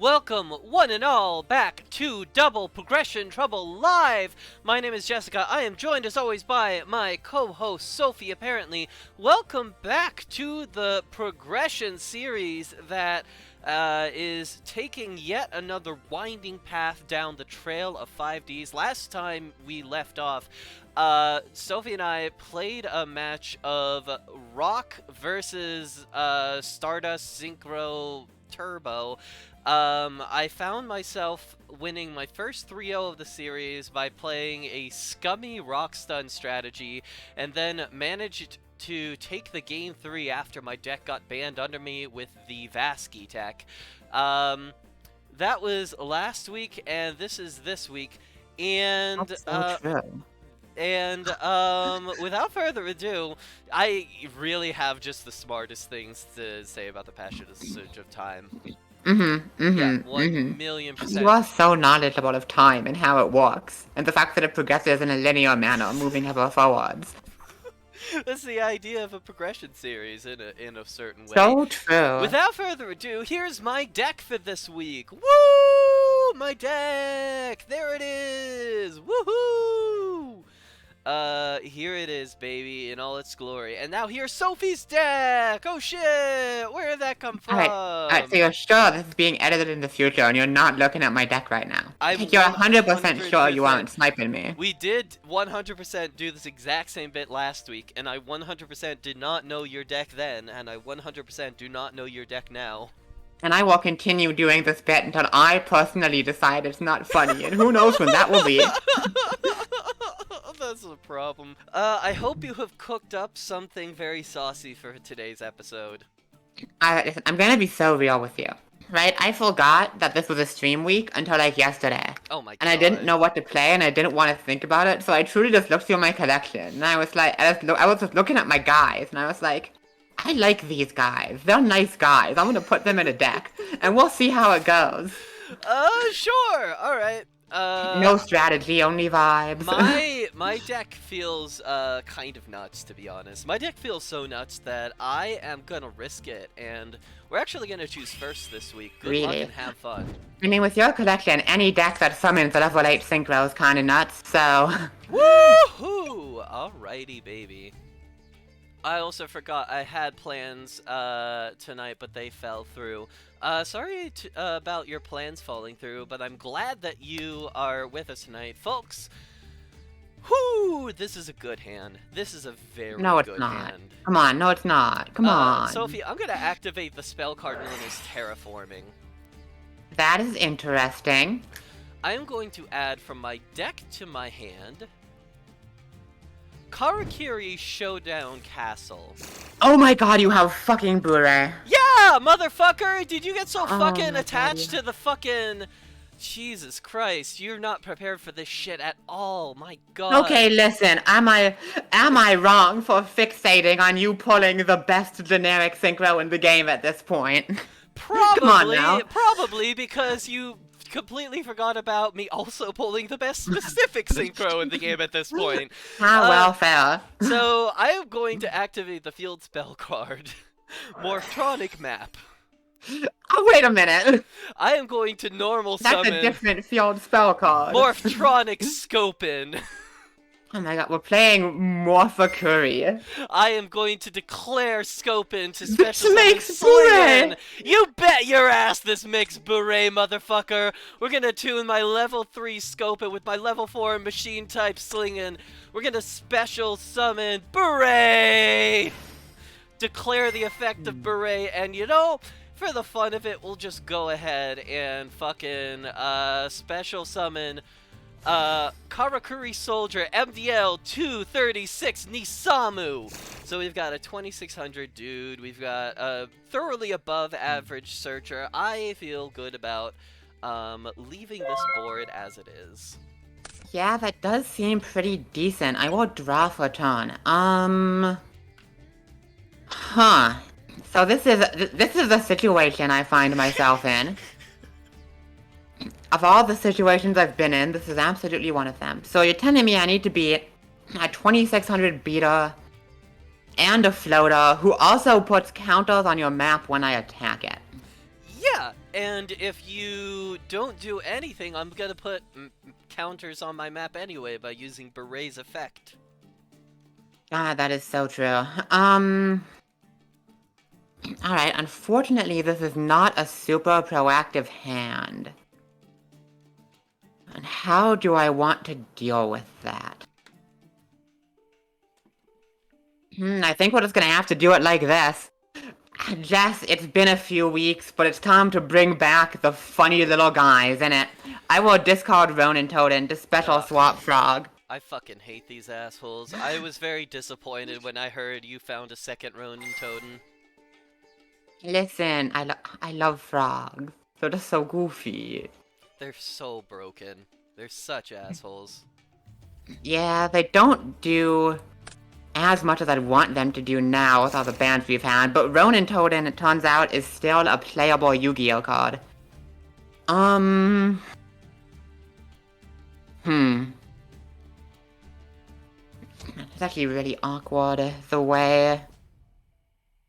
Welcome, one and all, back to Double Progression Trouble Live! My name is Jessica. I am joined, as always, by my co-host, Sophie, apparently. Welcome back to the Progression series that is taking yet another winding path down the trail of 5D's. Last time we left off, Sophie and I played a match of Rock versus Stardust Synchro Turbo. I found myself winning my first 3-0 of the series by playing a scummy rock stun strategy, and then managed to take the game 3 after my deck got banned under me with the Vasky tech. That was last week, and this is this week, and That's so true. And without further ado, I really have just the smartest things to say about the passage of time. Yeah, 1,000,000%. You are so knowledgeable of time and how it works, and the fact that it progresses in a linear manner, moving ever forwards. That's the idea of a progression series in a certain way. So true. Without further ado, here's my deck for this week. Woo! My deck! There it is! Woohoo! Here it is, baby, in all its glory. And now here's Sophie's deck! Oh shit! Where did that come from? Alright, so you're sure this is being edited in the future and you're not looking at my deck right now? You're 100% sure you aren't sniping me. We did 100% do this exact same bit last week, and I 100% did not know your deck then, and I 100% do not know your deck now. And I will continue doing this bit until I personally decide it's not funny, and who knows when that will be. That's a problem. I hope you have cooked up something very saucy for today's episode. Listen, I'm gonna be so real with you. Right? I forgot that this was a stream week until like yesterday. Oh my god. And I didn't know what to play and I didn't want to think about it, so I truly just looked through my collection. And I was like, I was just looking at my guys and I was like, I like these guys. They're nice guys. I'm gonna put them in a deck. And we'll see how it goes. Sure! Alright. No strategy, only vibes. My deck feels kind of nuts, to be honest. My deck feels so nuts that I am gonna risk it, and we're actually gonna choose first this week. Good luck and have fun. I mean, with your collection, any deck that summons a level 8 synchro is kinda nuts, so... Woohoo! Alrighty, baby. I also forgot I had plans tonight, but they fell through. Sorry about your plans falling through, but I'm glad that you are with us tonight. Folks, whoo! This is a good hand. This is a very good hand. No, it's not. Come on, no, it's not. Come on. Sophie, I'm gonna activate the spell card known as Terraforming. That is interesting. I am going to add from my deck to my hand... Karakiri Showdown Castle. Oh my god, you have fucking Blu-ray. Yeah, motherfucker! Did you get so fucking attached to the fucking... Jesus Christ, you're not prepared for this shit at all, my god. Okay, listen, am I wrong for fixating on you pulling the best generic synchro in the game at this point? Probably, Come on now. Probably because you completely forgot about me also pulling the best specific synchro in the game at this point. Well, fair. So, I am going to activate the field spell card. Morphtronic Map. Oh, wait a minute. I am going to normal summon... That's a different field spell card. Morphtronic Scopin. Oh my god, we're playing Morphakuri. I am going to declare Scopin to special This makes Slingin. You bet your ass this makes Beret, motherfucker. We're gonna tune my level 3 Scopin with my level 4 machine type Slingin. We're gonna special summon Beret. Declare the effect of Beret, and you know, for the fun of it, we'll just go ahead and fucking special summon Karakuri Soldier MDL 236 Nisamu. So we've got a 2600 dude, we've got a thoroughly above average searcher. I feel good about leaving this board as it is. Yeah, that does seem pretty decent. I will draw for a turn. So this is the situation I find myself in. Of all the situations I've been in, this is absolutely one of them. So you're telling me I need to beat a 2600 beta and a floater who also puts counters on your map when I attack it. Yeah, Yeah, and if you don't do anything, I'm gonna put counters on my map anyway by using Beret's effect. God, that is so true. Alright, unfortunately, this is not a super proactive hand. And how do I want to deal with that? I think we're just gonna have to do it like this. Jess, it's been a few weeks, but it's time to bring back the funny little guys, innit? I will discard Ronin Totem to special swap Frog. I fucking hate these assholes. I was very disappointed when I heard you found a second Ronin Totem. Listen, I love frogs. They're just so goofy. They're so broken. They're such assholes. Yeah, they don't do as much as I'd want them to do now with all the bans we've had, but Ronin Totem, it turns out, is still a playable Yu-Gi-Oh card. It's actually really awkward, the way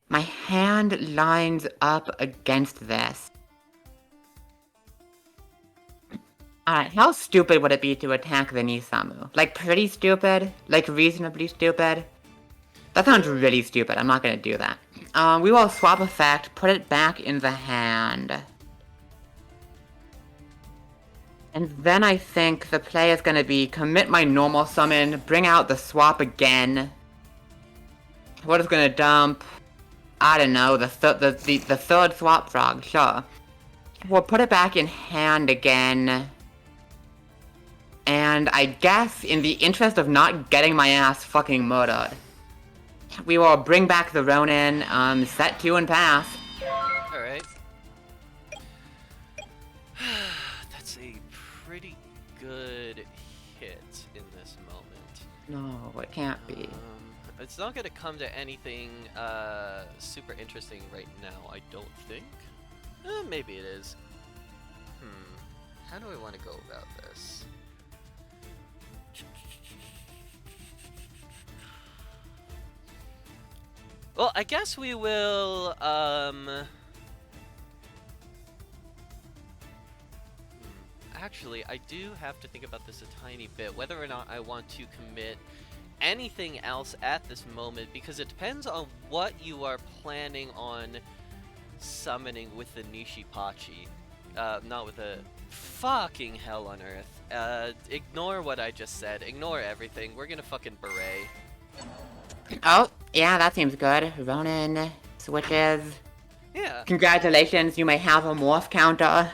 my hand lines up against this. Alright, how stupid would it be to attack the Nisamu? Like, pretty stupid? Like, reasonably stupid? That sounds really stupid, I'm not gonna do that. We will swap effect, put it back in the hand. And then I think the play is gonna be commit my normal summon, bring out the swap again. We're just gonna dump, I don't know, the third swap frog, sure. We'll put it back in hand again. And I guess, in the interest of not getting my ass fucking murdered, we will bring back the Ronin, set 2 and pass. Alright. That's a pretty good hit in this moment. No, it can't be. It's not gonna come to anything super interesting right now, I don't think. Maybe it is. How do I want to go about this? Well, I guess we will, Actually, I do have to think about this a tiny bit, whether or not I want to commit anything else at this moment, because it depends on what you are planning on summoning with the Nishipachi. Not with the fucking hell on earth. Ignore what I just said. Ignore everything. We're gonna fucking beret. Oh, yeah, that seems good. Ronin switches. Yeah. Congratulations, you may have a morph counter.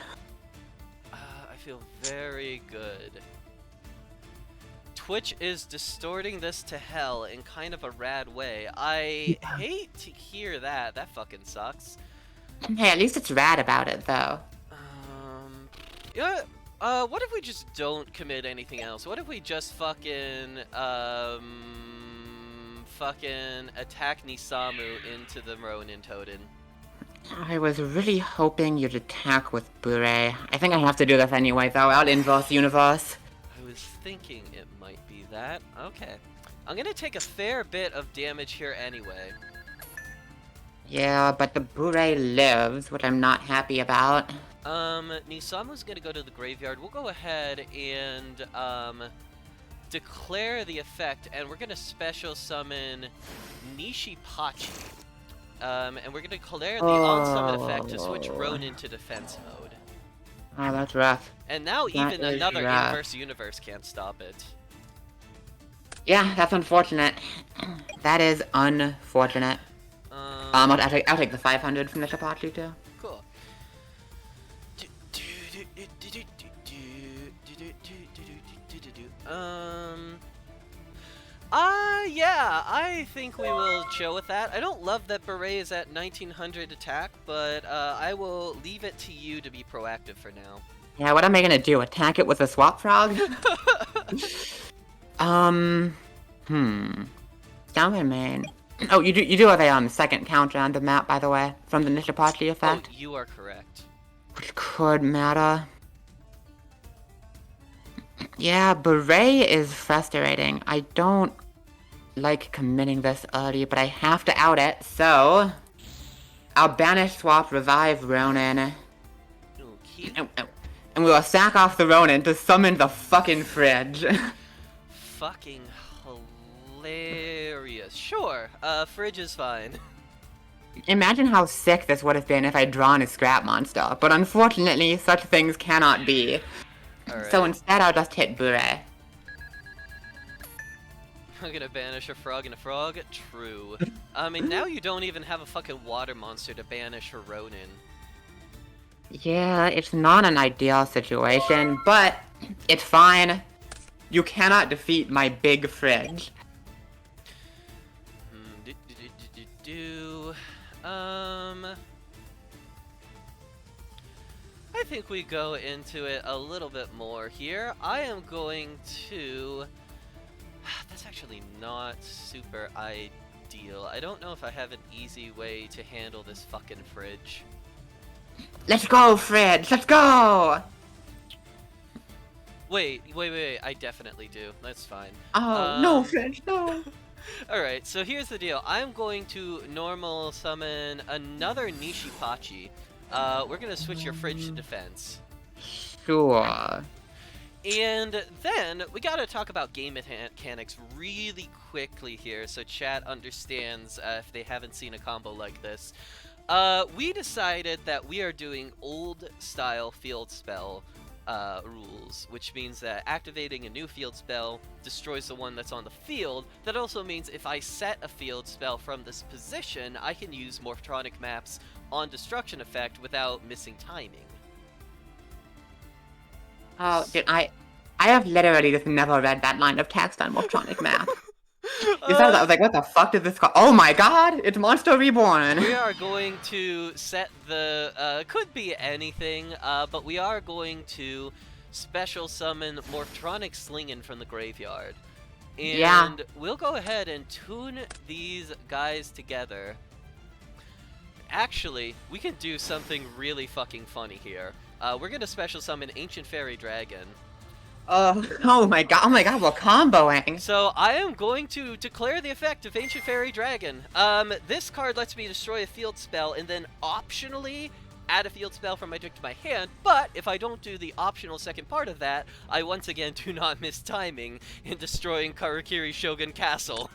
I feel very good. Twitch is distorting this to hell in kind of a rad way. I hate to hear that. That fucking sucks. Hey, at least it's rad about it, though. Yeah. What if we just don't commit anything else? What if we just fucking attack Nisamu into the Ronin Totem? I was really hoping you'd attack with Bure. I think I have to do this anyway, though. I'll inverse universe. I was thinking it might be that. Okay. I'm gonna take a fair bit of damage here anyway. Yeah, but the Bure lives, which I'm not happy about. Nisamu's gonna go to the graveyard. We'll go ahead and, declare the effect, and we're gonna special summon Nishipachi. And we're gonna declare the on-summon effect to switch Ronin to defense mode. Oh, that's rough. And now That even is another rough. inverse universe can't stop it. Yeah, that's unfortunate. That is unfortunate. I'll take the 500 from the Shapachi, too. Cool. Yeah, I think we will chill with that. I don't love that Beret is at 1900 attack, but I will leave it to you to be proactive for now. Yeah, what am I gonna do? Attack it with a swap frog? Down main. Oh, you do have a second counter on the map, by the way, from the Nishipachi effect. Oh, you are correct. Which could matter. Yeah, Beret is frustrating. I don't like committing this early, but I have to out it, so I'll banish, swap, revive Ronin. And we will sack off the Ronin to summon the fucking fridge. Fucking hilarious. Sure, fridge is fine. Imagine how sick this would have been if I'd drawn a scrap monster, but unfortunately, such things cannot be. Alright. So instead, I'll just hit Bure. I'm gonna banish a frog and a frog? True. I mean, now you don't even have a fucking water monster to banish for Ronin. Yeah, it's not an ideal situation, but it's fine. You cannot defeat my big fridge. I think we go into it a little bit more here. I am going to... That's actually not super ideal. I don't know if I have an easy way to handle this fucking fridge. Let's go, fridge! Let's go! Wait, I definitely do. That's fine. Oh, no, fridge, no! Alright, so here's the deal. I'm going to normal summon another Nishipachi. We're gonna switch your fridge to defense. Sure. And then, we gotta talk about game mechanics really quickly here, so chat understands if they haven't seen a combo like this. We decided that we are doing old-style field spell rules, which means that activating a new field spell destroys the one that's on the field. That also means if I set a field spell from this position, I can use Morphtronic maps on destruction effect without missing timing. Oh, dude, I have literally just never read that line of text on Morphtronic map. You said that, I was like, what the fuck did this call? Oh my god, it's Monster Reborn! We are going to set the, could be anything, but we are going to special summon Morphtronic Slingin from the graveyard. And we'll go ahead and tune these guys together. Actually, we can do something really fucking funny here. We're gonna special summon Ancient Fairy Dragon. Oh my god, we're comboing! So, I am going to declare the effect of Ancient Fairy Dragon. This card lets me destroy a field spell and then optionally add a field spell from my deck to my hand, but if I don't do the optional second part of that, I once again do not miss timing in destroying Karakiri Shogun Castle.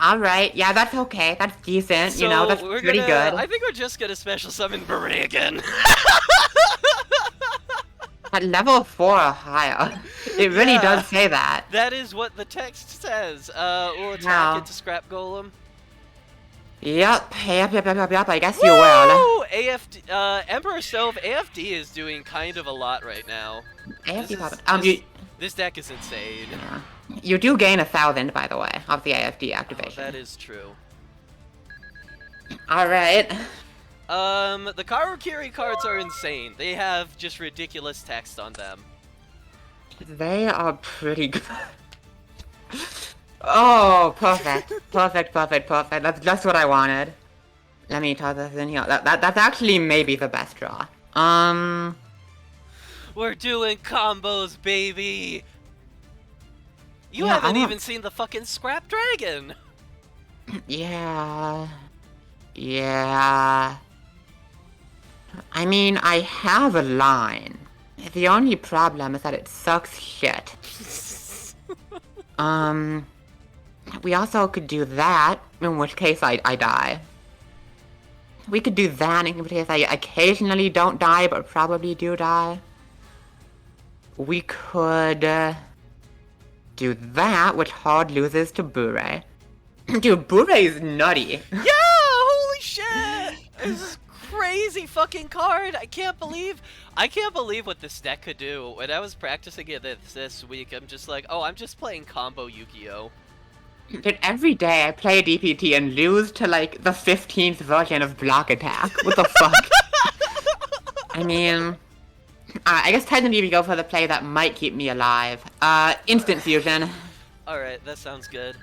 Alright, yeah, that's okay, that's decent, So you know, that's pretty good. I think we're just gonna special summon Bregan. At level 4 or higher. It really does say that. That is what the text says. We'll attack into Scrap Golem. Yep, I guess you Woo! will. AFD, Emperor Stove, AFD is doing kind of a lot right now. This deck is insane. Yeah. You do gain 1,000, by the way, off the AFD activation. Oh, that is true. Alright. The Karakiri cards are insane. They have just ridiculous text on them. They are pretty good. Oh, perfect. Perfect. That's just what I wanted. Let me toss this in here. That's actually maybe the best draw. We're doing combos, baby! You haven't even seen the fucking Scrap Dragon! Yeah. I mean, I have a line. The only problem is that it sucks shit. We also could do that, in which case I die. We could do that, in which case I occasionally don't die, but probably do die. We could do that, which hard loses to Bure. Dude, Bure is nutty. Yeah, holy shit! This is crazy fucking card. I can't believe what this deck could do. When I was practicing it this week, I'm just like, oh, I'm just playing combo Yu-Gi-Oh. Dude, every day I play DPT and lose to like the 15th version of Block Attack. What the fuck? I mean, I guess technically we go for the play that might keep me alive. Instant fusion. Alright, that sounds good.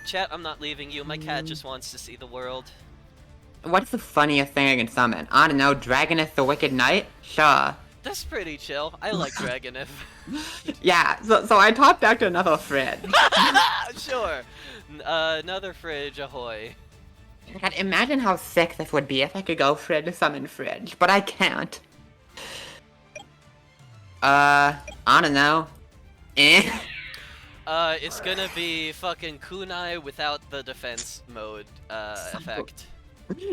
Chat, I'm not leaving you. My cat just wants to see the world. What's the funniest thing I can summon? I don't know, Dragoneth the Wicked Knight? Sure. That's pretty chill. I like Dragoneth. Yeah, so I top decked another fridge. Sure. Another fridge, ahoy. God, imagine how sick this would be if I could go fridge summon fridge, but I can't. I don't know. Eh. It's gonna be fucking kunai without the defense mode, effect.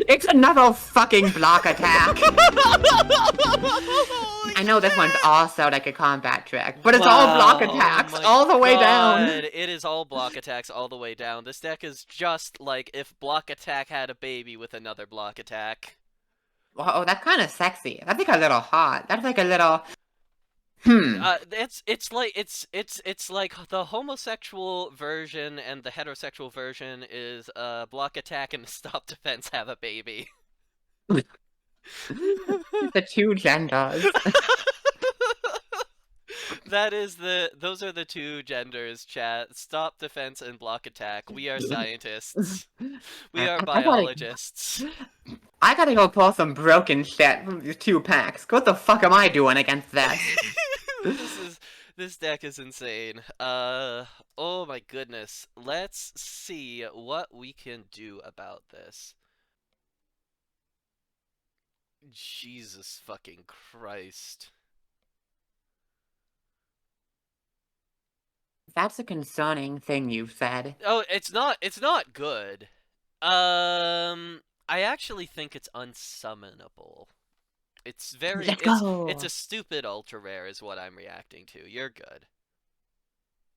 It's another fucking block attack! I know this one's also like a combat trick, but it's all block attacks, all the way down! It is all block attacks all the way down. This deck is just like if block attack had a baby with another block attack. Whoa, that's kind of sexy. That's like a little hot. That's like a little... It's like the homosexual version and the heterosexual version is block attack and stop defense have a baby. The two genders. Those are the two genders, chat. Stop defense and block attack. We are scientists. We are biologists. I gotta go pull some broken shit from these 2 packs. What the fuck am I doing against this? This deck is insane. Oh my goodness. Let's see what we can do about this. Jesus fucking Christ. That's a concerning thing you've said. Oh, it's not good. I actually think it's unsummonable. It's it's a stupid ultra rare is what I'm reacting to. You're good.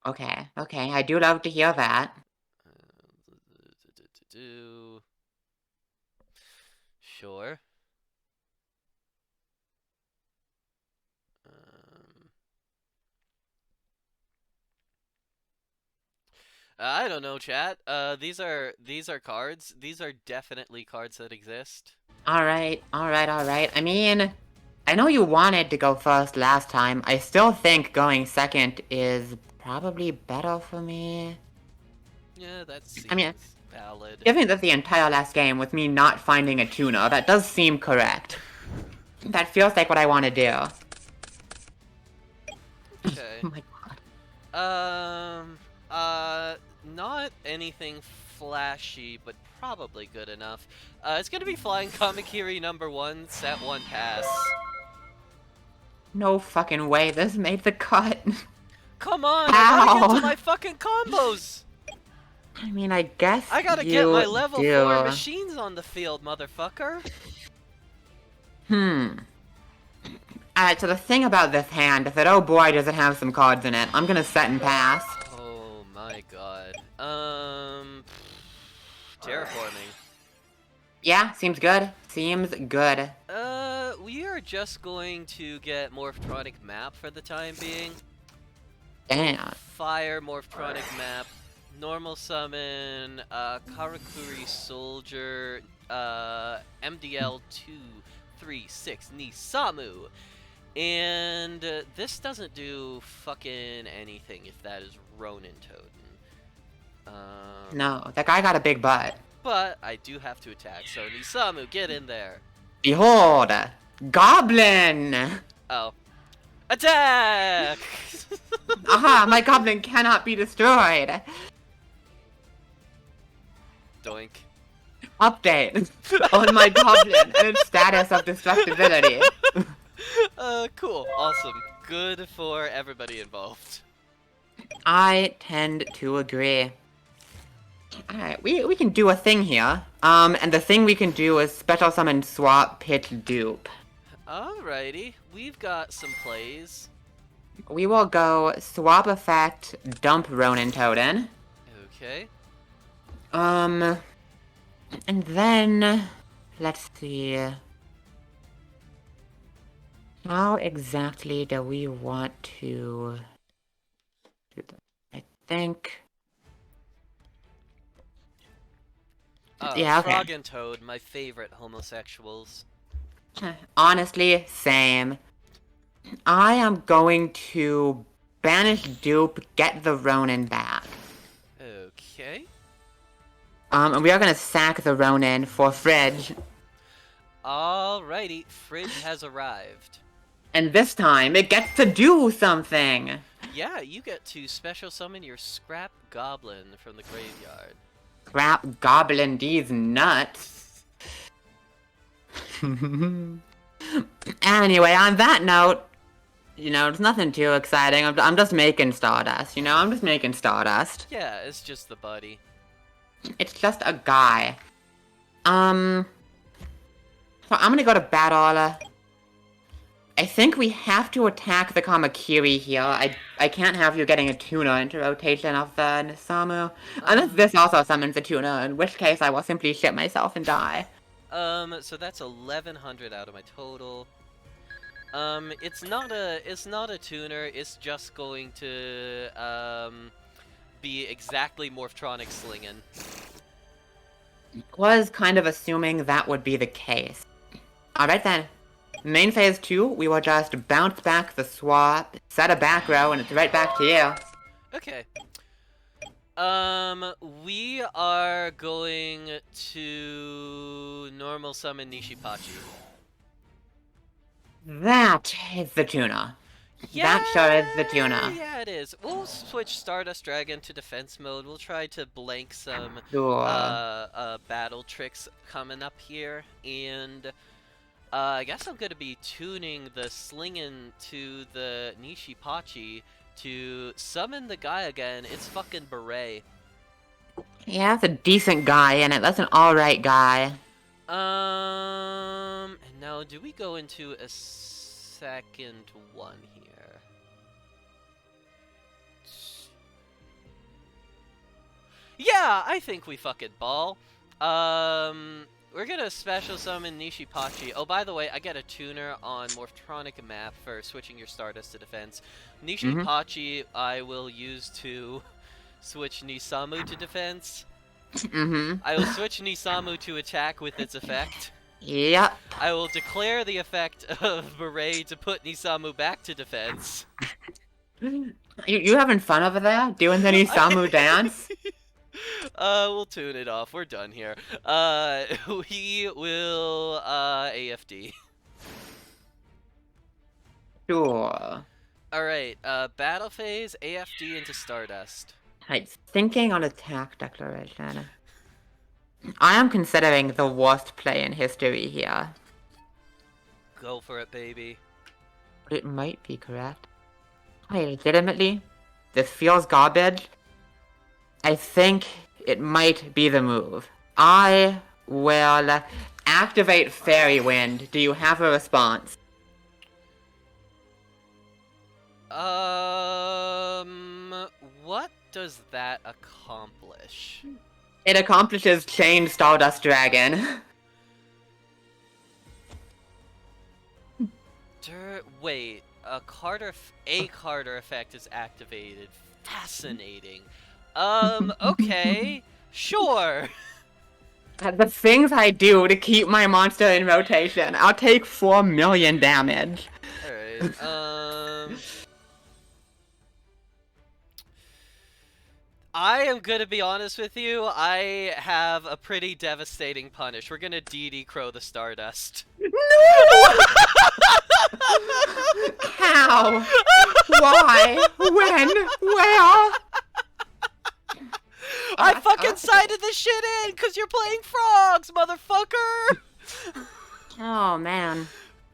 Okay, I do love to hear that. Sure. I don't know, chat. These are cards. These are definitely cards that exist. Alright. I mean, I know you wanted to go first last time. I still think going second is probably better for me. Yeah, that seems valid. Given that the entire last game with me not finding a tuner, that does seem correct. That feels like what I want to do. Okay. Oh my god. Not anything flashy, but probably good enough. It's gonna be Flying Kamakiri #1, set 1 pass. No fucking way, this made the cut. Come on, I gotta get to my fucking combos! I mean, I guess I gotta get my level 4 machines on the field, motherfucker. Alright, so the thing about this hand is that, oh boy, does it have some cards in it. I'm gonna set and pass. Oh my god. Terraforming. Yeah, seems good. Seems good. We are just going to get Morphtronic Map for the time being. Damn. Fire Morphtronic Map. Normal Summon, Karakuri Soldier, MDL 236 Nisamu. And this doesn't do fucking anything if that is Ronin Totem. No, that guy got a big butt. But I do have to attack, so Nisamu, get in there. Behold! Goblin! Oh. Attack! Aha, my goblin cannot be destroyed! Doink. Update on my goblin and its status of destructibility. Cool. Awesome. Good for everybody involved. I tend to agree. Alright, we can do a thing here. And the thing we can do is special summon swap pit dupe. Alrighty. We've got some plays. We will go swap effect, dump Ronin Totem. Okay. And then let's see. How exactly do we want to do that? I think. Yeah, okay. Frog and Toad, my favorite homosexuals. Honestly, same. I am going to banish dupe, get the Ronin back. Okay. And we are gonna sack the Ronin for Fridge. Alrighty, Fridge has arrived. And this time, it gets to do something! Yeah, you get to special summon your Scrap Goblin from the graveyard. Scrap Goblin these nuts. Anyway, on that note, It's nothing too exciting. I'm just making Stardust, I'm just making Stardust. Yeah, it's just the buddy. It's just a guy. So I'm gonna go to battle. I think we have to attack the Kamakiri here. I can't have you getting a tuna into rotation of the Nisamu. Unless this also summons a tuna, in which case I will simply shit myself and die. So that's 1100 out of my total. It's not a tuner, it's just going to, be exactly Morphtronic slinging. Was kind of assuming that would be the case. Alright then. Main phase 2, we will just bounce back the swap, set a back row, and it's right back to you. Okay. We are going to normal summon Nishipachi. That is the tuna. Yeah, that sure is the tuna. Yeah, it is. We'll switch Stardust Dragon to defense mode. We'll try to blank some Sure. battle tricks coming up here, and I guess I'm gonna be tuning the slinging to the Nishipachi to summon the guy again. It's fucking Beret. Yeah, that's a decent guy in it. That's an alright guy. And now do we go into a second one here? Yeah, I think we fucking ball. We're gonna special summon Nishipachi. Oh, by the way, I get a tuner on Morphtronic map for switching your Stardust to defense. Nishipachi I will use to switch Nisamu to defense. I will switch Nisamu to attack with its effect. Yep. I will declare the effect of Beret to put Nisamu back to defense. You having fun over there? Doing the Nisamu dance? We'll tune it off. We're done here. We will, AFD. Sure. Alright, battle phase, AFD into Stardust. Right, thinking on attack declaration. I am considering the worst play in history here. Go for it, baby. But it might be correct. Legitimately, this feels garbage. I think it might be the move. I will activate Fairy Wind. Do you have a response? What does that accomplish? It accomplishes Chain Stardust Dragon. Wait, a Carter effect is activated. Fascinating. Okay, sure. The things I do to keep my monster in rotation. I'll take 4 million damage. Alright, I am gonna be honest with you, I have a pretty devastating punish. We're gonna DD Crow the Stardust. No! How? Why? When? Where? I fucking sided this shit in, cause you're playing frogs, motherfucker! Oh, man.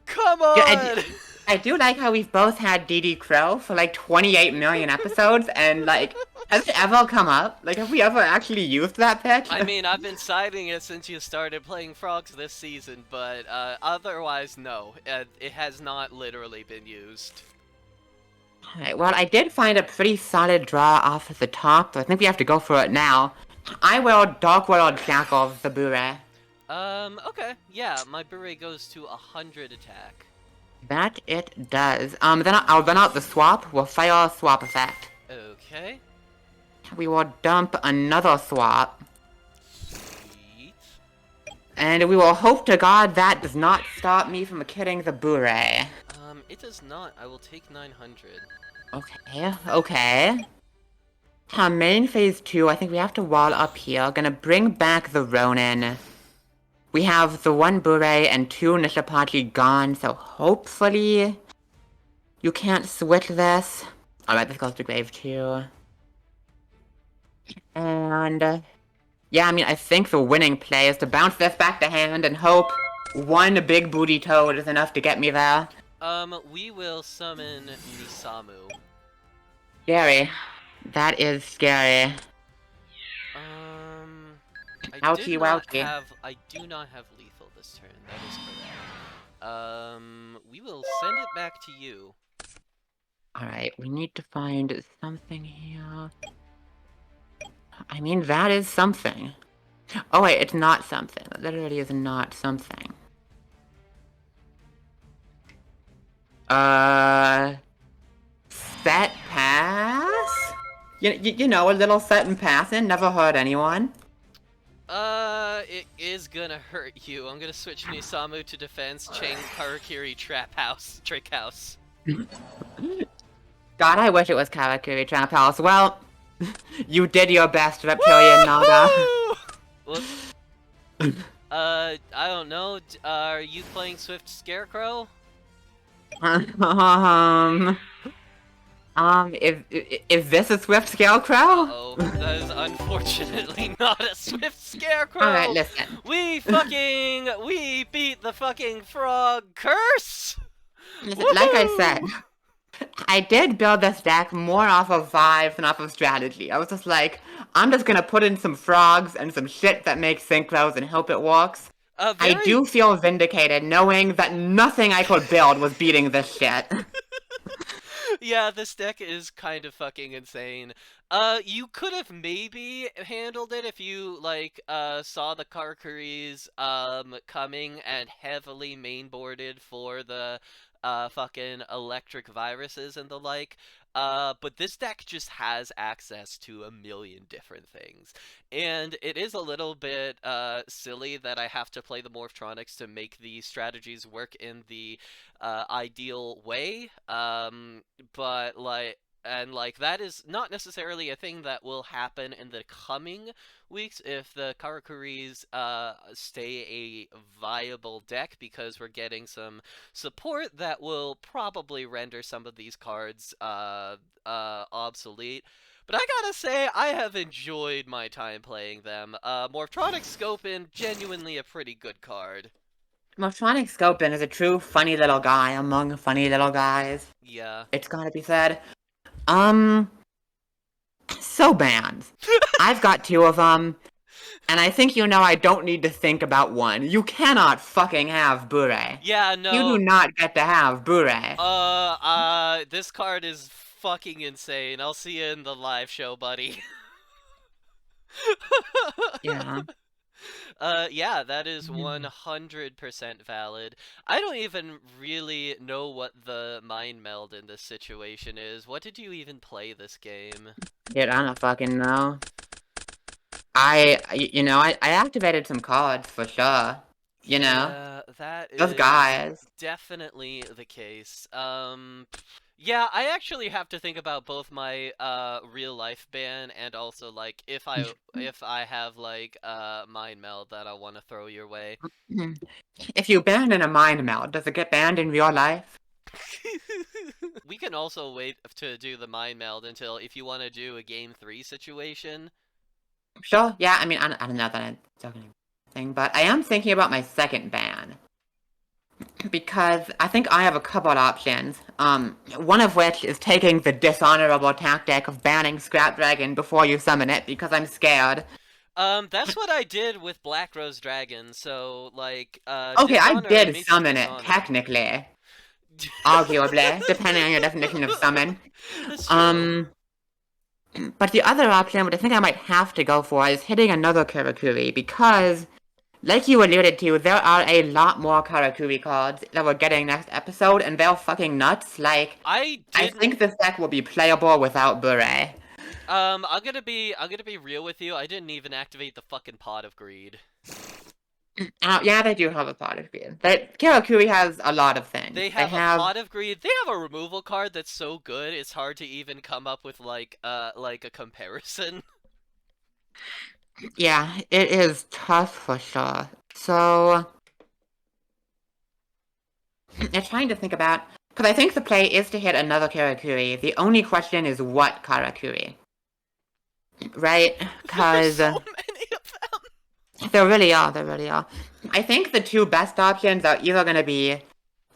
Come on! Yeah, I do like how we've both had DD Crow for like 28 million episodes, and like, has it ever come up? Like, have we ever actually used that pitch? I mean, I've been siding it since you started playing frogs this season, but otherwise, no. It has not literally been used. Alright, well, I did find a pretty solid draw off at the top, so I think we have to go for it now. I will Dark World Shackle the Bure. Okay. Yeah, my Bure goes to 100 attack. That it does. Then I'll run out the swap. We'll fire a swap effect. Okay. We will dump another swap. Sweet. And we will hope to God that does not stop me from killing the Bure. It does not. I will take 900. Okay. Main phase 2, I think we have to wall up here. Gonna bring back the Ronin. We have the 1 Bure and 2 Nishipachi gone, so hopefully you can't switch this. Alright, this goes to grave 2. And yeah, I mean, I think the winning play is to bounce this back to hand and hope 1 big booty toad is enough to get me there. We will summon Nisamu. Scary. That is scary. Um, Ouchie wouchie. I do not have lethal this turn. That is correct. We will send it back to you. Alright, we need to find something here. I mean, that is something. Oh wait, it's not something. That literally is not something. Set pass? You know, a little set and passing, never hurt anyone. It is gonna hurt you. I'm gonna switch Nisamu to defense, chain Karakiri trap house, trick house. God, I wish it was Karakuri Trap House. Well, you did your best, Reptilian Naga. Whoops. I don't know. Are you playing Swift Scarecrow? Is this a Swift Scarecrow? Uh-oh, that is unfortunately not a Swift Scarecrow! Alright, listen. We beat the fucking frog curse! Listen, like I said, I did build this deck more off of vibes than off of strategy. I was just like, I'm just gonna put in some frogs and some shit that makes synchros and hope it works. I do feel vindicated knowing that nothing I could build was beating this shit. Yeah, this deck is kind of fucking insane. You could have maybe handled it if you, like, saw the Karkuris, coming and heavily mainboarded for the, fucking electric viruses and the like. But this deck just has access to a million different things. And it is a little bit, silly that I have to play the Morphtronics to make the strategies work in the, ideal way. But, like, that is not necessarily a thing that will happen in the coming weeks if the Karakuris stay a viable deck, because we're getting some support that will probably render some of these cards obsolete. But I gotta say, I have enjoyed my time playing them. Morphtronic Scopin, genuinely a pretty good card. Motronic Scopin is a true funny little guy among funny little guys. Yeah. It's gotta be said. So bands. I've got two of them, and I think you know I don't need to think about one. You cannot fucking have Bure. Yeah, no. You do not get to have Bure. This card is fucking insane. I'll see you in the live show, buddy. Yeah. Yeah, that is 100% valid. I don't even really know what the mind meld in this situation is. What did you even play this game? Dude, I don't fucking know. You know, I activated some cards for sure. You know? Yeah, that Those is guys. definitely the case. Yeah, I actually have to think about both my real life ban and also like if I have like mind meld that I want to throw your way. If you ban in a mind meld, does it get banned in real life? We can also wait to do the mind meld until if you want to do a game 3 situation. Sure, yeah, I mean, I don't know that I'm talking anything, but I am thinking about my second ban. Because I think I have a couple of options. One of which is taking the dishonorable tactic of banning Scrap Dragon before you summon it, because I'm scared. That's what I did with Black Rose Dragon, so, like, Okay, I Dishonor did meets summon it, Dishonor. technically. Arguably, depending on your definition of summon. That's true. But the other option, which I think I might have to go for, is hitting another Karakuri, because, like you alluded to, there are a lot more Karakuri cards that we're getting next episode, and they're fucking nuts. Like, I think this deck will be playable without Bure. I'm gonna be real with you. I didn't even activate the fucking Pot of Greed. Yeah, they do have a Pot of Greed. Karakuri has a lot of things. They have a Pot of Greed. They have a removal card that's so good, it's hard to even come up with, like a comparison. Yeah, it is tough for sure. So, I'm trying to think about... Because I think the play is to hit another Karakuri. The only question is what Karakuri. Right? Because... There's so many of them! There really are, there really are. I think the two best options are either going to be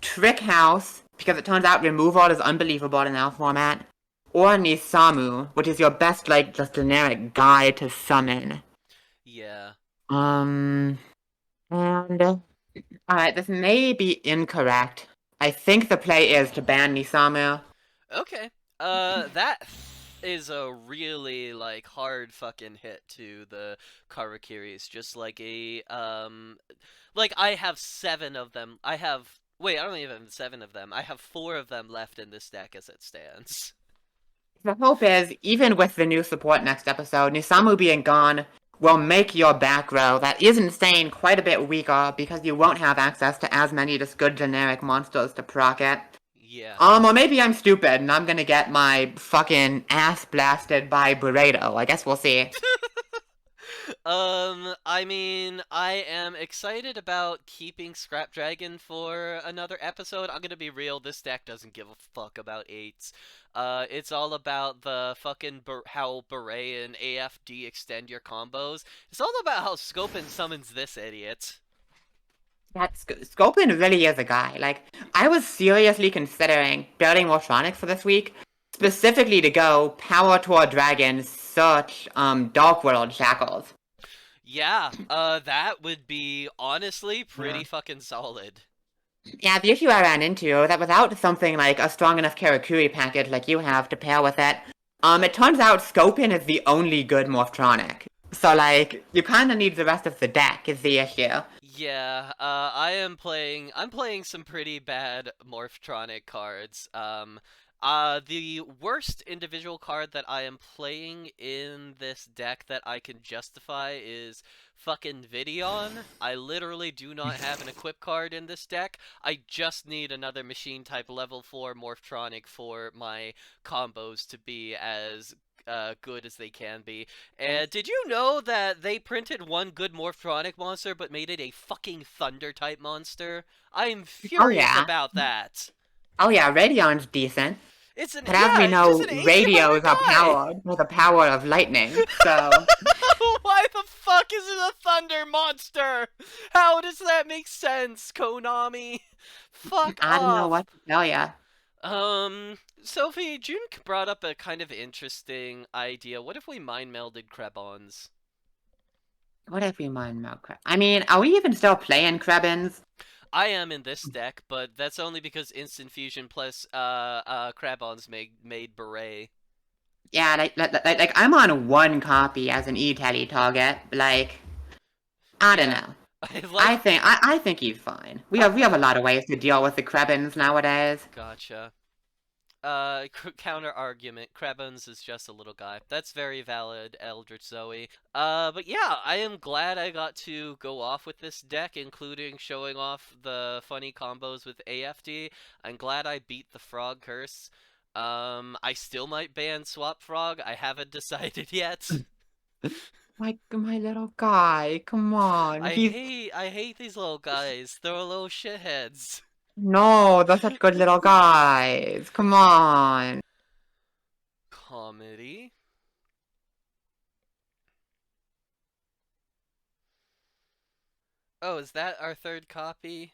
Trick House, because it turns out removal is unbelievable in our format. Or Nisamu, which is your best, like, just generic guy to summon. Yeah. And alright, this may be incorrect. I think the play is to ban Nisamu. Okay. That is a really like hard fucking hit to the Karakiris. Just like like I have 7 of them. Wait, I don't even have 7 of them. I have 4 of them left in this deck as it stands. The hope is, even with the new support next episode, Nisamu being gone will make your back row that is insane quite a bit weaker because you won't have access to as many just good generic monsters to proc it. Yeah. Or maybe I'm stupid and I'm gonna get my fucking ass blasted by Burrito. I guess we'll see. I mean, I am excited about keeping Scrap Dragon for another episode. I'm gonna be real, this deck doesn't give a fuck about 8s. It's all about the fucking how Beret and AFD extend your combos. It's all about how Scopin summons this idiot. That Sculpin really is a guy. Like, I was seriously considering building Morphonics for this week, specifically to go Power Toward Dragon, search, Dark World Shackles. Yeah, that would be honestly pretty fucking solid. Yeah, the issue I ran into that without something like a strong enough Karakuri package like you have to pair with it, it turns out Scopin is the only good Morphronic. So, like, you kinda need the rest of the deck is the issue. Yeah, I'm playing some pretty bad Morphtronic cards. The worst individual card that I am playing in this deck that I can justify is fucking Videon. I literally do not have an equip card in this deck. I just need another machine type level 4 Morphtronic for my combos to be as good as they can be. And did you know that they printed one good Morphtronic monster but made it a fucking Thunder type monster? I'm Oh furious yeah. about that. Oh yeah, Radion's decent. But as we It's just know, an 1800 radios are guy. powered with the power of lightning, so... Why the fuck is it a Thunder monster? How does that make sense, Konami? Fuck I don't know off. what to tell ya. Sophie, June brought up a kind of interesting idea. What if we mind melded Krebons? What if we mind Melcra? I mean, are we even still playing Krebins? I am in this deck, but that's only because Instant Fusion plus Krabons made Beret. Yeah, like I'm on one copy as an E-Teddy target. Like, I don't Yeah. know. I like I think he's fine. We have a lot of ways to deal with the Krebins nowadays. Gotcha. Counter argument. Krebons is just a little guy. That's very valid, Eldritch Zoe. But yeah, I am glad I got to go off with this deck, including showing off the funny combos with AFD. I'm glad I beat the Frog Curse. I still might ban Swap Frog. I haven't decided yet. My little guy, come on. I hate these little guys. They're little shitheads. No, they're such good little guys. Come on. Comedy. Oh, is that our third copy?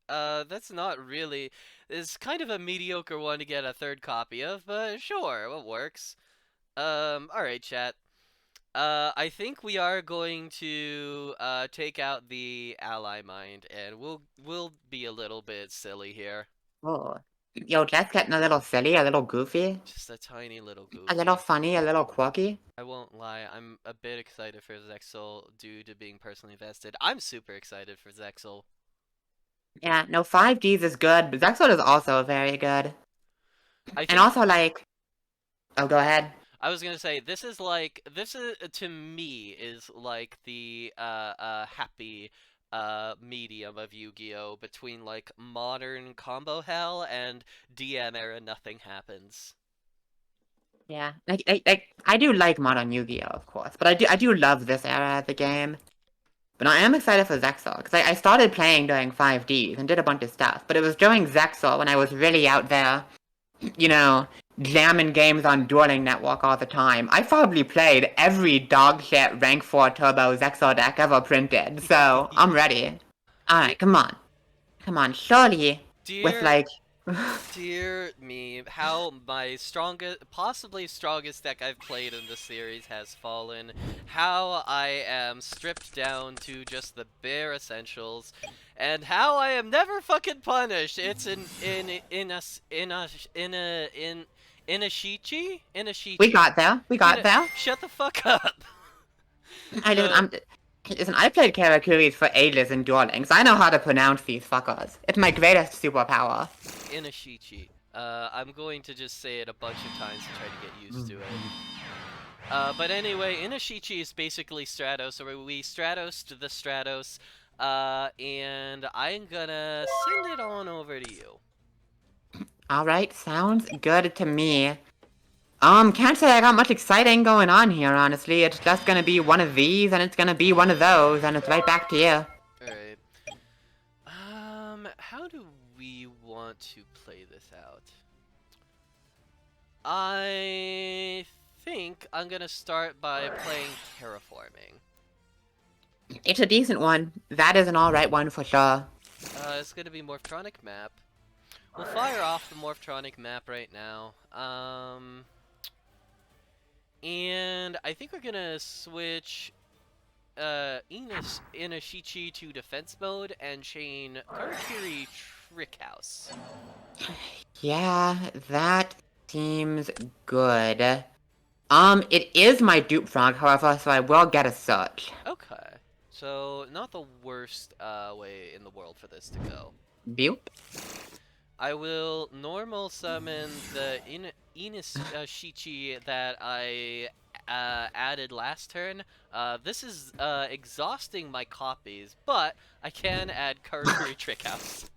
That's not really... It's kind of a mediocre one to get a third copy of, but sure, it works. Alright, chat. I think we are going to, take out the ally mind, and we'll be a little bit silly here. Oh. Yo, Jet's getting a little silly, a little goofy, Just a tiny little a little goofy. funny, a little quirky. I won't lie, I'm a bit excited for Zexal due to being personally vested. I'm super excited for Zexal. Yeah, no, 5D's is good, but Zexod is also very good. I And think also, like... Oh, go ahead. I was gonna say this is to me is like the happy medium of Yu-Gi-Oh between like modern combo hell and DM era nothing happens. Yeah, like I do like modern Yu-Gi-Oh, of course, but I do love this era of the game. But I am excited for Zexal, because I started playing during 5Ds and did a bunch of stuff, but it was during Zexal when I was really out there, you know, jamming games on Dueling Network all the time. I probably played every dogshit rank 4 turbo Zexal deck ever printed, so I'm ready. Alright, come on. Come on, surely, with Dear like... Dear me, how my possibly strongest deck I've played in the series has fallen. How I am stripped down to just the bare essentials, and how I am never fucking punished. It's in a shichi in a We shichi. got there. We got there. Shut the fuck up. I listen, The listen, I played Karakuris for ages in Duel Links. I know how to pronounce these fuckers. It's my greatest superpower. Inashichi. I'm going to just say it a bunch of times to try to get used to it. But anyway, Inashichi is basically Stratos, so we Stratos to the Stratos, and I'm gonna send it on over to you. Alright, sounds good to me. Can't say I got much exciting going on here, honestly. It's just gonna be one of these, and it's gonna be one of those, and it's right back to you. Alright. How do we want to play this out? I think I'm gonna start by playing Terraforming. It's a decent one. That is an alright one for sure. It's gonna be Morphtronic map. We'll fire off the Morphtronic map right now. And I think we're gonna switch Inashichi to defense mode and chain Karakiri Trick House. Yeah, that seems good. It is my dupe frog, however, so I will get a search. Okay. So, not the worst way in the world for this to go. Bupe? I will normal summon the Inashichi that I added last turn. This is exhausting my copies, but I can add Karakuri Trick House.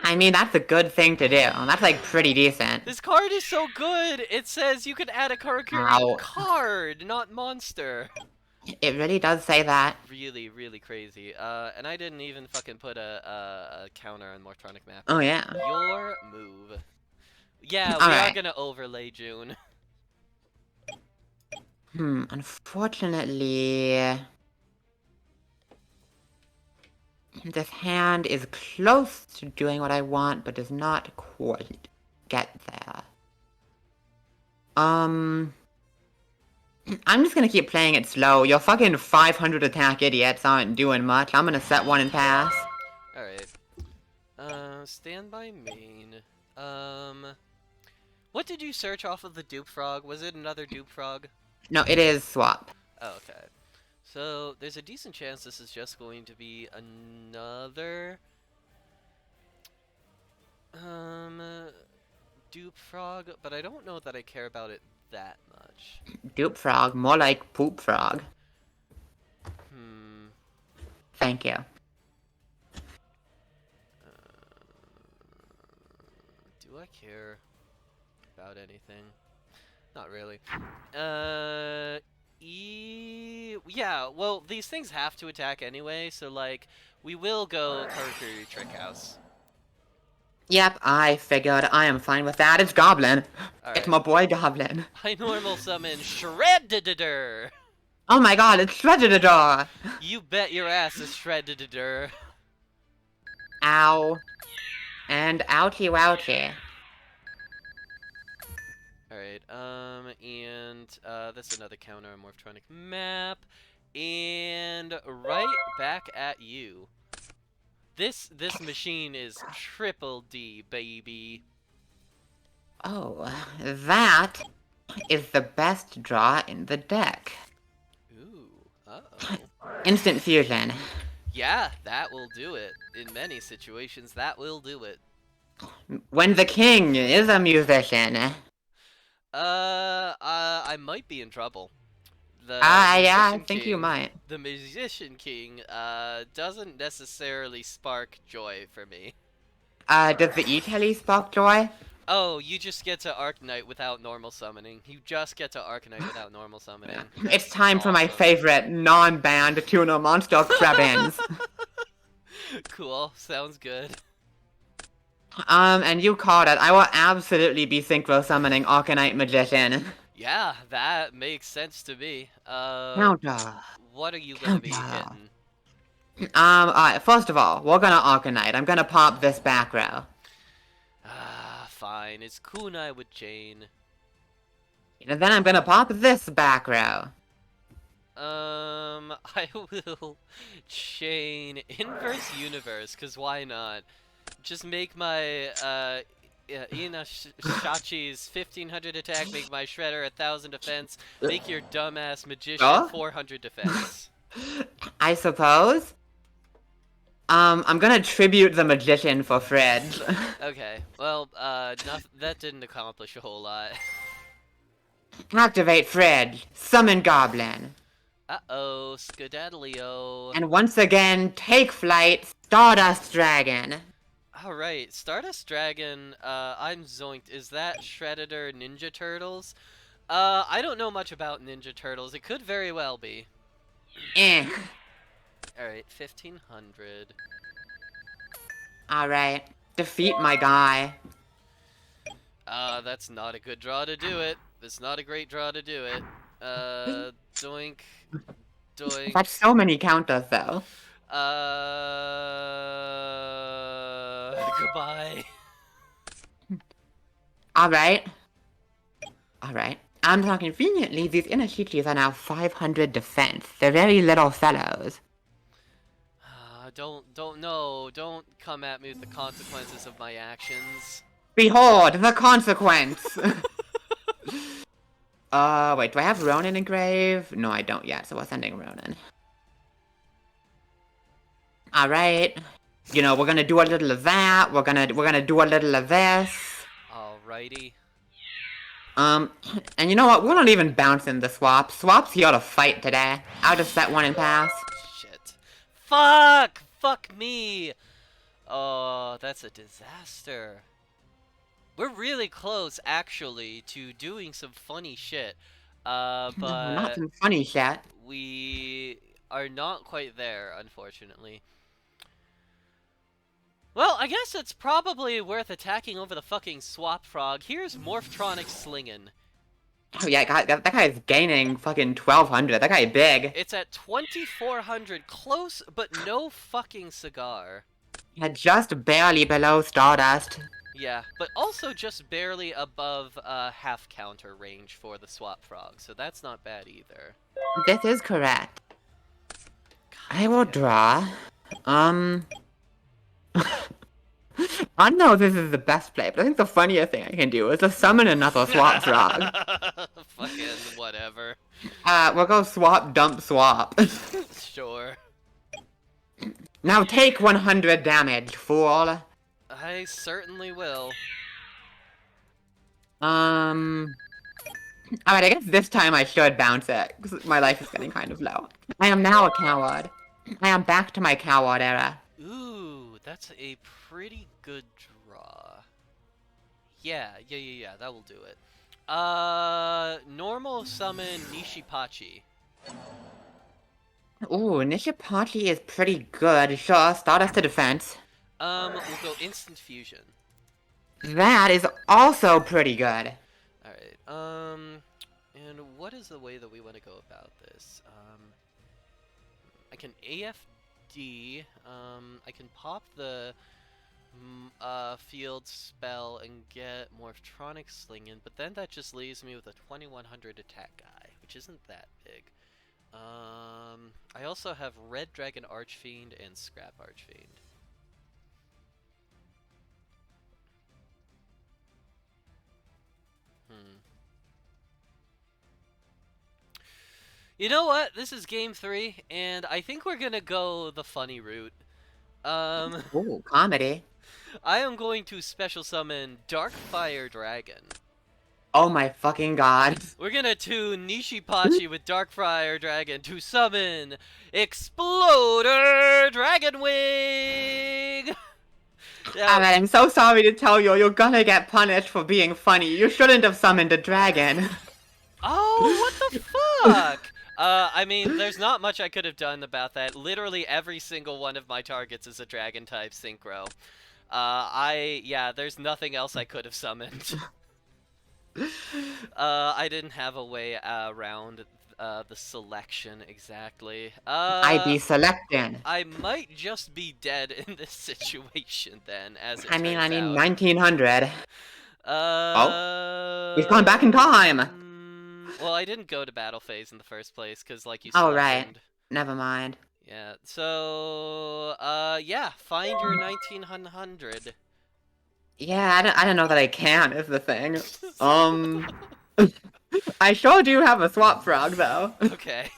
I mean, that's a good thing to do. That's, like, pretty decent. This card is so good! It says you can add a Karakuri Ow. card, not monster. It really does say that. Really, really crazy. And I didn't even fucking put a counter on Morphtronic map. Oh, yeah. Your move. Yeah, we are gonna overlay June. Unfortunately... This hand is close to doing what I want, but does not quite get there. I'm just gonna keep playing it slow. Your fucking 500 attack idiots aren't doing much. I'm gonna set one and pass. Alright. Standby main. What did you search off of the dupe frog? Was it another dupe frog? No, it is swap. Oh, okay. So, there's a decent chance this is just going to be another... dupe frog, but I don't know that I care about it that much. Dupe frog, more like poop frog. Thank you. Do I care about anything? Not really. Yeah, well, these things have to attack anyway, so, like, we will go Karakuri Trick House. Yep, I figured. I am fine with that. It's Goblin. All It's right. my boy Goblin. I normal summon Shredditor. Oh my god, it's Shredditor! You bet your ass is Shredditor. Ow. And ouchie wouchie. Alright, and that's another counter on Morphtronic map. And right back at you. This machine is triple D, baby. Oh, that is the best draw in the deck. Ooh, uh-oh. Instant fusion. Yeah, that will do it. In many situations, that will do it. When the king is a musician. I might be in trouble. Yeah, I think King, you might. The Musician King, doesn't necessarily spark joy for me. Does the E-Telly spark joy? Oh, you just get to Arcanite without normal summoning. You just get to Arcanite without normal summoning. It's time for my favorite non-banned tuna monster, Krebins. Cool, sounds good. And you called it. I will absolutely be synchro summoning Arcanite Magician. Yeah, that makes sense to me. Counter. What are you gonna be hitting? Alright, first of all, we're gonna Arcanite. I'm gonna pop this back row. fine. It's kunai with Jane. And then I'm gonna pop this back row. I will chain inverse universe, cause why not? Just make my Shachi's 1500 attack, make my Shredder 1000 defense, make your dumbass magician Oh? 400 defense. I suppose. I'm gonna tribute the magician for Fred. Okay, well, that didn't accomplish a whole lot. Activate Fred. Summon Goblin. Uh-oh, skedaddleo. And once again, take flight, Stardust Dragon. Alright, Stardust Dragon, I'm zoinked. Is that Shredder Ninja Turtles? I don't know much about Ninja Turtles. It could very well be. Eh. Alright, 1500. Alright. Defeat my guy. That's not a good draw to do it. It's not a great draw to do it. Doink. Doink. That's so many counters, though. Goodbye. Alright. Alright. Conveniently, these Inashichis are now 500 defense. They're very little fellows. Don't come at me with the consequences of my actions. Behold, the consequence! Wait, do I have Ronin engraved? No, I don't yet, so we're sending Ronin. Alright. You know, we're gonna do a little of that, we're gonna do a little of this. Alrighty. And you know what, we're not even bouncing the swap. Swap's here to fight today. I'll just set one and pass. Shit. Fuck! Fuck me! Oh, that's a disaster. We're really close, actually, to doing some funny shit. But Not some funny shit. we are not quite there, unfortunately. Well, I guess it's probably worth attacking over the fucking Swap Frog. Here's Morphtronic slingin'. Oh yeah, that guy's gaining fucking 1200. That guy big. It's at 2400, close, but no fucking cigar. Yeah, just barely below Stardust. Yeah, but also just barely above half counter range for the Swap Frog, so that's not bad either. This is correct. I will draw. I don't know if this is the best play, but I think the funniest thing I can do is to summon another Swap Frog. Fucking whatever. We'll go swap, dump, swap. Sure. Now take 100 damage, fool. I certainly will. Alright, I guess this time I should bounce it, because my life is getting kind of low. I am now a coward. I am back to my coward era. Ooh, that's a pretty good draw. Yeah, that will do it. Normal summon Nishipachi. Ooh, Nishipachi is pretty good. Sure, Stardust to defense. We'll go instant fusion. That is also pretty good. Alright, and what is the way that we want to go about this? I can AFD, I can pop the field spell and get Morphtronic Slingin', but then that just leaves me with a 2100 attack guy, which isn't that big. I also have Red Dragon Archfiend and Scrap Archfiend. You know what? This is game 3, and I think we're gonna go the funny route. Ooh, comedy. I am going to special summon Dark Fire Dragon. Oh my fucking god. We're gonna tune Nishipachi with Dark Fire Dragon to summon Exploder Dragon Wing! Alright, I'm so sorry to tell you, you're gonna get punished for being funny. You shouldn't have summoned a dragon. Oh, what the fuck? I mean, there's not much I could have done about that. Literally every single one of my targets is a dragon-type synchro. Yeah, there's nothing else I could have summoned. I didn't have a way around the selection exactly. I'd be selecting. I might just be dead in this situation then, as it I mean, turns out. 1900. Oh, we've gone back in time. Well, I didn't go to battle phase in the first place because, like you Oh, right. selected. Never mind. Yeah. So, yeah. Find your 1900. Yeah, I don't know that I can, is the thing. I sure do have a swap frog, though. Okay.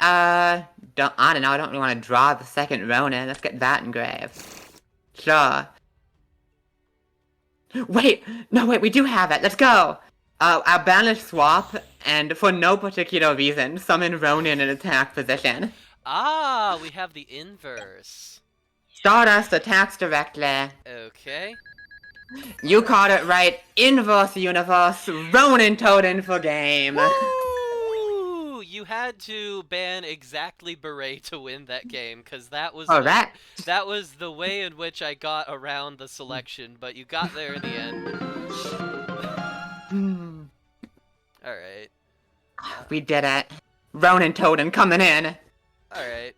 Uh, I don't know, I don't really want to draw the second Ronin. Let's get that engraved. Sure. Wait, no, wait, we do have it. Let's go. I'll banish swap, and for no particular reason, summon Ronin in attack position. Ah, we have the inverse. Stardust attacks directly. Okay. You caught it right. Inverse universe. Ronin Totem for game. Woo! You had to ban exactly Beret to win that game, because that was Oh, the that. that was the way in which I got around the selection, but you got there in the end. Hmm. All right. We did it. Ronin Totem coming in. All right.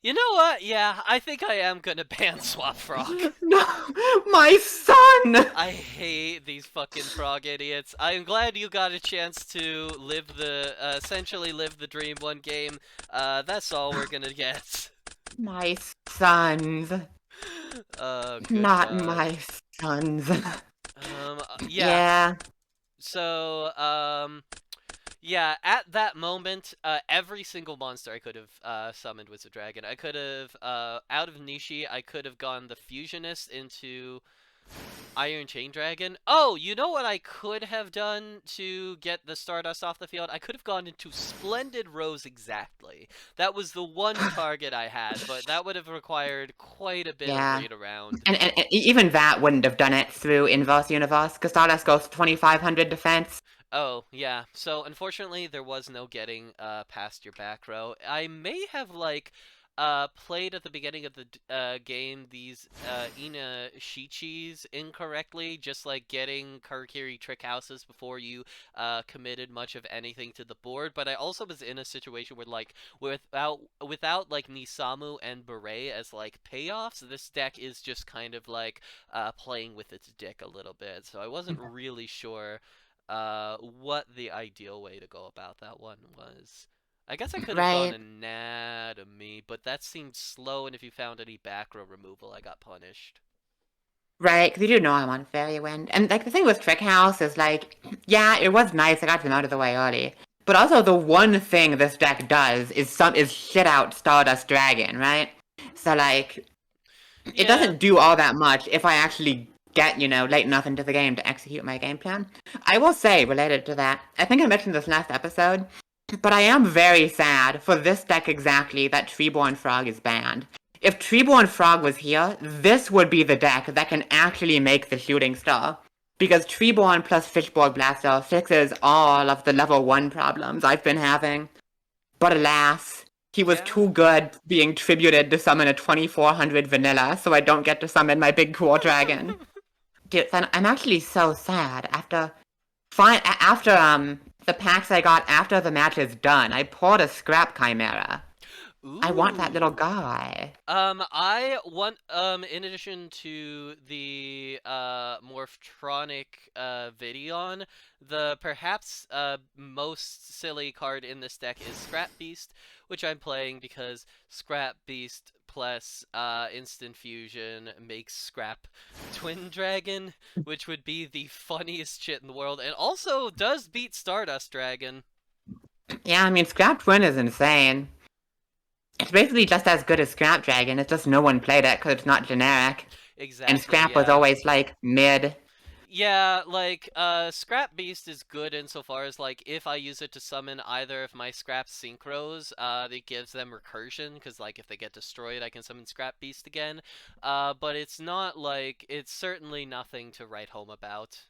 You know what? Yeah, I think I am gonna ban Swap Frog. No, my son! I hate these fucking frog idiots. I am glad you got a chance to live the, essentially live the dream one game. That's all we're gonna get. My sons. Good Not God. my sons. Yeah. Yeah. So, yeah, at that moment, every single monster I could have summoned was a dragon. I could have, out of Nishi, I could have gone the Fusionist into Iron Chain Dragon. Oh, you know what I could have done to get the Stardust off the field? I could have gone into Splendid Rose exactly. That was the one target I had, but that would have required quite a bit of read around. And even that wouldn't have done it through Inverse Universe, because Stardust goes 2500 defense. Oh, yeah. So, unfortunately, there was no getting past your back row. I may have, like, played at the beginning of the game these Ina Shichis incorrectly, just, like, getting Karakiri trick houses before you committed much of anything to the board. But I also was in a situation where, like, without like, Nisamu and Beret as, like, payoffs, this deck is just kind of, like, playing with its dick a little bit. So I wasn't really sure what the ideal way to go about that one was. I guess I could have gone Right. anatomy, but that seemed slow, and if you found any back row removal, I got punished. Right, because you do know I'm on Fairy Wind. And, like, the thing with Trick House is, like, yeah, it was nice, I got them out of the way early. But also, the one thing this deck does is shit out Stardust Dragon, right? So, like, it doesn't do all that much if I actually get, late enough into the game to execute my game plan. I will say, related to that, I think I mentioned this last episode, but I am very sad for this deck exactly that Treeborn Frog is banned. If Treeborn Frog was here, this would be the deck that can actually make the Shooting Star. Because Treeborn plus Fishborg Blaster fixes all of the level 1 problems I've been having. But alas, he was too good being tributed to summon a 2400 vanilla, so I don't get to summon my big core dragon. Dude, I'm actually so sad. After the packs I got after the match is done, I poured a Scrap Chimera. Ooh. I want that little guy. I want, in addition to the, Morphtronic, Videon, the perhaps, most silly card in this deck is Scrap Beast, which I'm playing because Scrap Beast plus, Instant Fusion makes Scrap Twin Dragon, which would be the funniest shit in the world, and also does beat Stardust Dragon. Yeah, I mean, Scrap Twin is insane. It's basically just as good as Scrap Dragon, it's just no one played it because it's not generic. Exactly, And Scrap was always, like, mid. Yeah, like, Scrap Beast is good insofar as, like, if I use it to summon either of my Scrap Synchros, it gives them recursion, because, like, if they get destroyed, I can summon Scrap Beast again. But it's not, like, it's certainly nothing to write home about.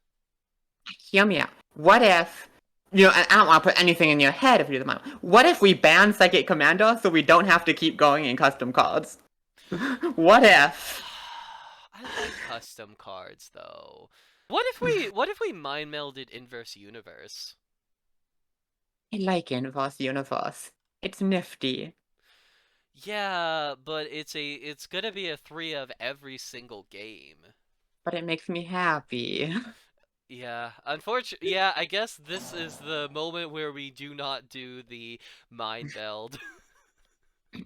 Hear me out. What if... I don't want to put anything in your head if you do the mind. What if we ban Psychic Commando so we don't have to keep going in custom cards? What if? I like custom cards, though. What if we mind melded Inverse Universe? I like Inverse Universe. It's nifty. Yeah, but it's gonna be a 3 of every single game. But it makes me happy. Yeah, unfortunately, yeah, I guess this is the moment where we do not do the mind meld.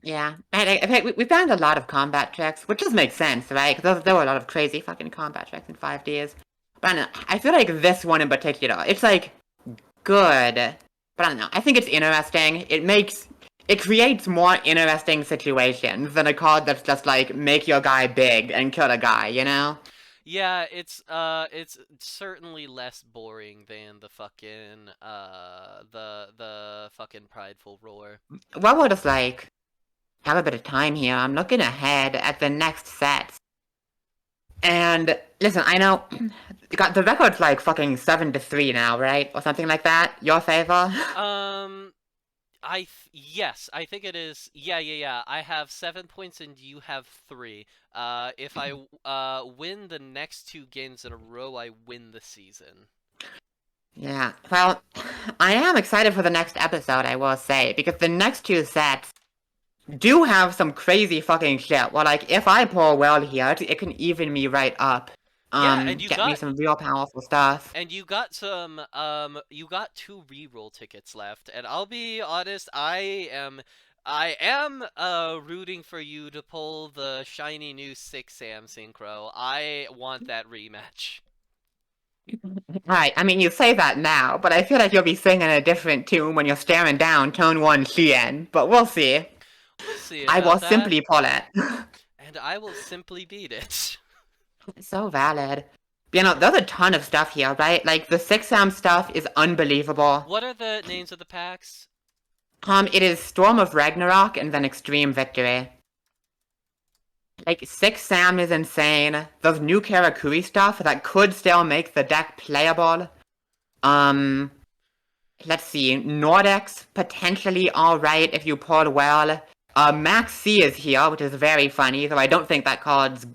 Yeah, and in fact, we found a lot of combat tricks, which does make sense, right? Because there were a lot of crazy fucking combat tricks in 5Ds. But I don't know, I feel like this one in particular, it's like good, but I don't know. I think it's interesting. It creates more interesting situations than a card that's just like make your guy big and kill a guy, you know? Yeah, it's certainly less boring than the fucking the fucking prideful roar. Well, we'll just like have a bit of time here. I'm looking ahead at the next sets. And listen, I know the record's like fucking 7-3 now, right? Or something like that. Your favor? Um, yes, I think it is. Yeah, yeah, yeah. I have 7 points and you have 3. If I win the next 2 games in a row, I win the season. Yeah. Well, I am excited for the next episode, I will say, because the next two sets do have some crazy fucking shit. Well, like, if I pull well here, it can even me right up. Yeah, and you Get me got some real powerful stuff. and you got some you got 2 reroll tickets left, and I'll be honest, I am rooting for you to pull the shiny new 6 Sam synchro. I want that rematch. Right, I mean, you say that now, but I feel like you'll be singing a different tune when you're staring down Tone 1 Cien, but we'll see. We'll see I will about that. simply pull it. And I will simply beat it. So valid. You know, there's a ton of stuff here, right? Like, the 6M stuff is unbelievable. What are the names of the packs? It is Storm of Ragnarok and then Extreme Victory. Like, 6 Sam is insane. There's new Karakuri stuff that could still make the deck playable. Let's see. Nordex, potentially alright if you pull well. Max C is here, which is very funny, though I don't think that card's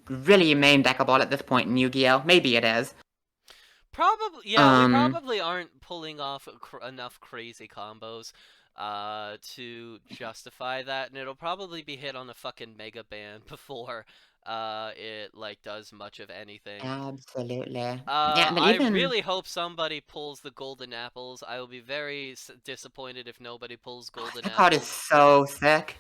really main deckable at this point in Yu-Gi-Oh! Maybe it is. Probably, yeah, we probably aren't pulling off enough crazy combos to justify that, and it'll probably be hit on the fucking Mega Ban before it like does much of anything. Absolutely. Yeah, and then I even really hope somebody pulls the golden apples. I will be very disappointed if nobody pulls golden that card is apples. so sick.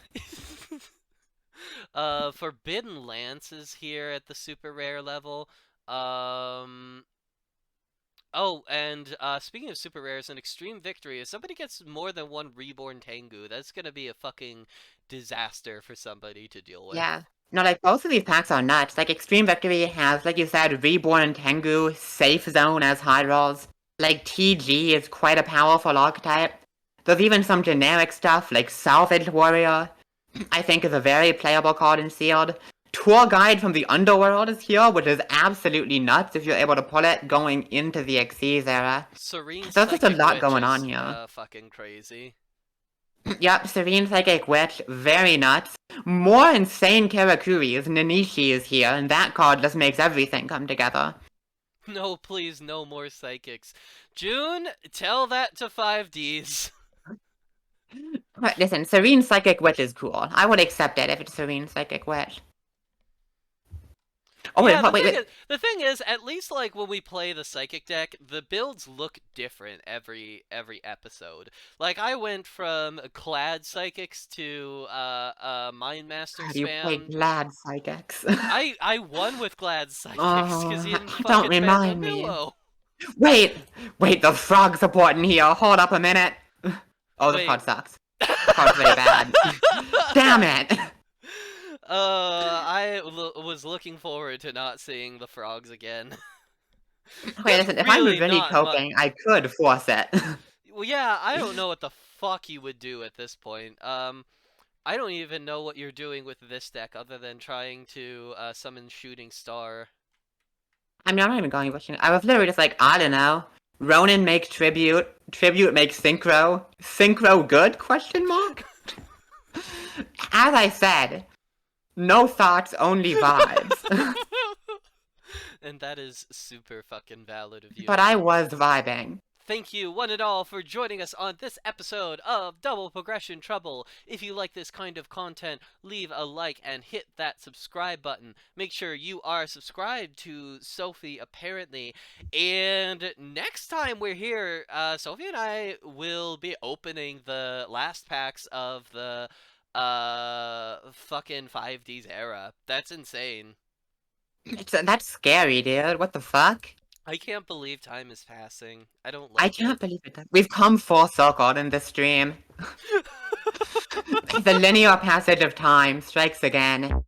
Forbidden Lance is here at the super rare level. Um, oh, and speaking of super rares, an extreme victory. If somebody gets more than one reborn Tengu, that's gonna be a fucking disaster for somebody to deal with. Yeah. No, like both of these packs are nuts. Like Extreme Victory has, like you said, Reborn and Tengu, Safe Zone as high rolls. Like TG is quite a powerful archetype. There's even some generic stuff like Salvage Warrior, I think is a very playable card in Sealed. Tour Guide from the Underworld is here, which is absolutely nuts if you're able to pull it going into the Xyz era. Serene So there's just a Psychic lot Witch going is on here. fucking crazy. Yep, Serene Psychic Witch, very nuts. More insane Karakuris, Nanishi is here, and that card just makes everything come together. No, please, no more psychics. June, tell that to 5Ds. But listen, Serene Psychic Witch is cool. I would accept it if it's Serene Psychic Witch. Oh Yeah, wait. the thing is, at least like when we play the psychic deck, the builds look different every episode. Like I went from clad psychics to mind master God, you play spam. Glad Psychics. I won with glad psychics because Oh, he didn't don't fucking ban the remind me. Millo. Wait, the frog support in here. Hold up a minute. Oh, this Wait. card sucks. This card's really bad. Damn it. I was looking forward to not seeing the frogs again. Wait, listen, if I was really coping, I could force it. Well, yeah, I don't know what the fuck you would do at this point. I don't even know what you're doing with this deck other than trying to summon Shooting Star. I mean, I'm not even going with I was literally just like, I don't know. Ronin makes tribute. Tribute makes synchro. Synchro good? Question mark? As I said, no thoughts, only vibes. And that is super fucking valid of you. But I was vibing. Thank you, one and all, for joining us on this episode of Double Progression Trouble. If you like this kind of content, leave a like and hit that subscribe button. Make sure you are subscribed to Sophie, apparently. And next time we're here, Sophie and I will be opening the last packs of the fucking 5D's era. That's insane. That's scary, dude. What the fuck? I can't believe time is passing. I don't I like can't it. believe it. We've come full circle in this stream. The linear passage of time strikes again.